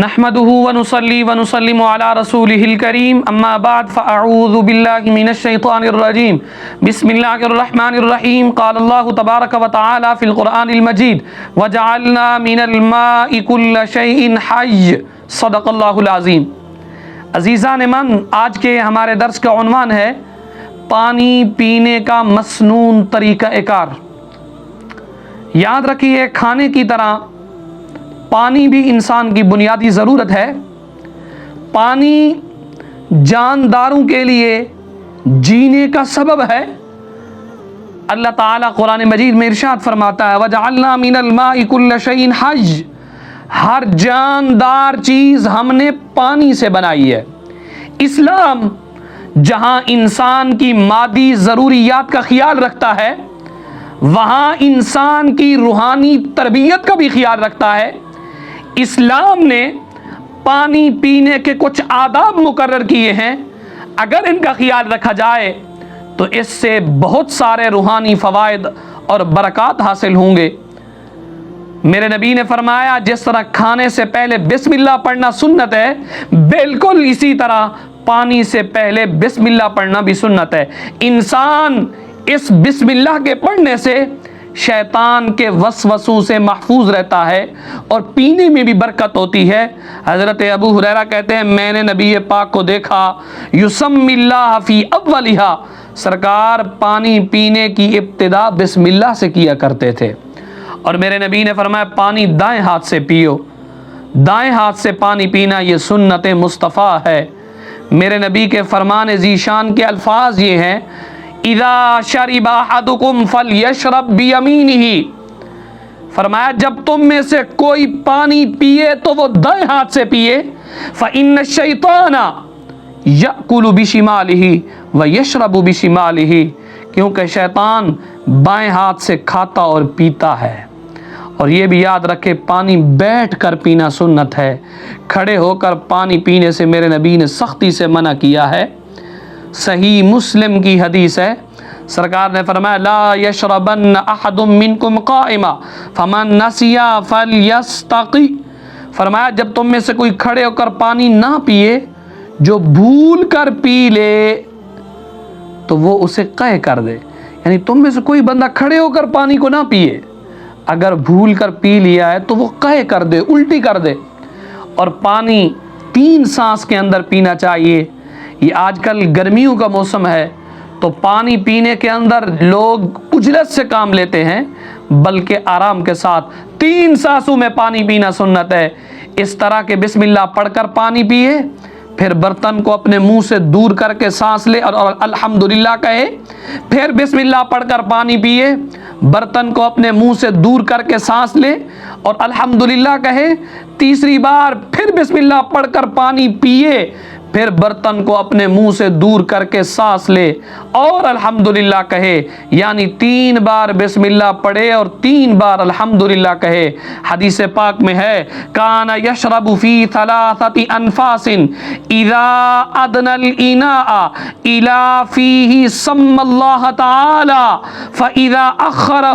نحمده ونصلي ونسلم على رسوله الكريم اما بعد فاعوذ بالله من الشيطان الرجيم بسم الله الرحمن الرحيم قال الله تبارك وتعالى في القرآن المجيد وجعلنا من الماء كل شيء حي صدق اللہ العظیم۔ عزیزان من، آج کے ہمارے درس کا عنوان ہے پانی پینے کا مسنون طریقہ کار۔ یاد رکھیے، کھانے کی طرح پانی بھی انسان کی بنیادی ضرورت ہے۔ پانی جانداروں کے لیے جینے کا سبب ہے۔ اللہ تعالیٰ قرآن مجید میں ارشاد فرماتا ہے وَجَعَلْنَا مِنَ الْمَاءِ كُلَّ شَيْءٍ حَيٍّ، ہر جاندار چیز ہم نے پانی سے بنائی ہے۔ اسلام جہاں انسان کی مادی ضروریات کا خیال رکھتا ہے، وہاں انسان کی روحانی تربیت کا بھی خیال رکھتا ہے۔ اسلام نے پانی پینے کے کچھ آداب مقرر کیے ہیں، اگر ان کا خیال رکھا جائے تو اس سے بہت سارے روحانی فوائد اور برکات حاصل ہوں گے۔ میرے نبی نے فرمایا جس طرح کھانے سے پہلے بسم اللہ پڑھنا سنت ہے، بالکل اسی طرح پانی سے پہلے بسم اللہ پڑھنا بھی سنت ہے۔ انسان اس بسم اللہ کے پڑھنے سے شیطان کے وسوسوں سے محفوظ رہتا ہے اور پینے میں بھی برکت ہوتی ہے۔ حضرت ابو ہریرہ کہتے ہیں میں نے نبی پاک کو دیکھا یسمی اللہ فی اولہا، سرکار پانی پینے کی ابتدا بسم اللہ سے کیا کرتے تھے، اور میرے نبی نے فرمایا پانی دائیں ہاتھ سے پیو۔ دائیں ہاتھ سے پانی پینا یہ سنت مصطفیٰ ہے۔ میرے نبی کے فرمان ذیشان کے الفاظ یہ ہیں اذا شرب احدکم فلیشرب بیمینہ، فرمایا جب تم میں سے کوئی پانی پیے تو وہ دائیں ہاتھ سے پیے، فإن الشیطان یأکل بشمالہ ویشرب بشمالہ، کیونکہ شیطان بائیں ہاتھ سے کھاتا اور پیتا ہے۔ اور یہ بھی یاد رکھے پانی بیٹھ کر پینا سنت ہے، کھڑے ہو کر پانی پینے سے میرے نبی نے سختی سے منع کیا ہے۔ صحیح مسلم کی حدیث ہے، سرکار نے فرمایا لا یشربن احد منکم قائما فمن نسی فلیستقی، فرمایا جب تم میں سے کوئی کھڑے ہو کر پانی نہ پیے، جو بھول کر پی لے تو وہ اسے قے کر دے۔ یعنی تم میں سے کوئی بندہ کھڑے ہو کر پانی کو نہ پیے، اگر بھول کر پی لیا ہے تو وہ قے کر دے، الٹی کر دے۔ اور پانی 3 سانس کے اندر پینا چاہیے۔ یہ آج کل گرمیوں کا موسم ہے تو پانی پینے کے اندر لوگ عجلت سے کام لیتے ہیں، بلکہ آرام کے ساتھ 3 سانسوں میں پانی پینا سنت ہے۔ اس طرح کے بسم اللہ پڑھ کر پانی پیے، پھر برتن کو اپنے منہ سے دور کر کے سانس لے اور الحمدللہ کہے، پھر بسم اللہ پڑھ کر پانی پیے، برتن کو اپنے منہ سے دور کر کے سانس لے اور الحمدللہ کہے، تیسری بار پھر بسم اللہ پڑھ کر پانی پیے، پھر برتن کو اپنے منہ سے دور کر کے سانس لے اور الحمدللہ کہے، یعنی 3 بار بسم اللہ پڑھے اور 3 بار الحمدللہ کہے۔ حدیث پاک میں ہے کان یشرب فی 3 انفاس اذا ادنى الاناء الى فیہ سمی اللہ تعالی فاذا اخرہ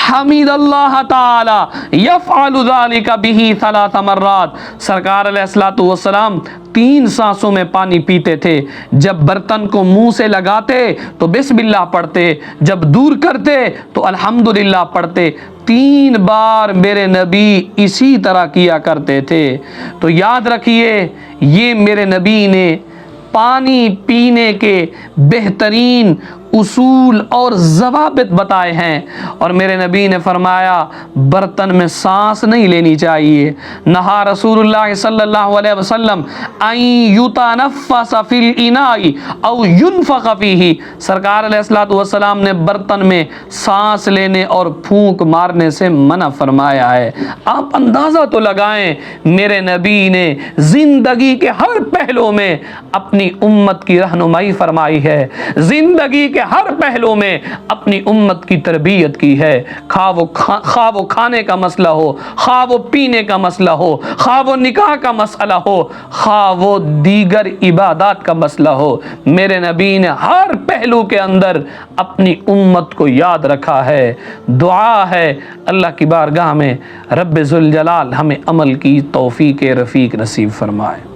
حمد اللہ تعالی یفعل ذلك به 3 مرات۔ سرکار علیہ الصلوۃ والسلام 3 سانسوں میں پانی پیتے تھے۔ جب برتن کو منہ سے لگاتے تو بسم اللہ پڑھتے، جب دور کرتے تو الحمدللہ پڑھتے۔ 3 بار میرے نبی اسی طرح کیا کرتے تھے۔ تو یاد رکھیے یہ میرے نبی نے پانی پینے کے بہترین اصول اور ضوابط بتائے ہیں، اور میرے نبی نے فرمایا برتن میں سانس نہیں لینی چاہیے۔ نہا رسول اللہ صلی اللہ علیہ وسلم ان یتنفس فی الاناء او ینفخ فیہ، سرکار علیہ الصلوۃ والسلام نے برتن میں سانس لینے اور پھونک مارنے سے منع فرمایا ہے۔ آپ اندازہ تو لگائیں میرے نبی نے زندگی کے ہر پہلو میں اپنی امت کی رہنمائی فرمائی ہے، زندگی کے ہر پہلو میں اپنی امت کی تربیت کی ہے، خواہ وہ کھانے کا مسئلہ ہو، خواہ وہ پینے کا مسئلہ ہو، خواہ وہ نکاح کا مسئلہ ہو، خواہ وہ دیگر عبادات کا مسئلہ ہو، میرے نبی نے ہر پہلو کے اندر اپنی امت کو یاد رکھا ہے۔ دعا ہے اللہ کی بارگاہ میں رب ذوالجلال ہمیں عمل کی توفیق رفیق نصیب فرمائے۔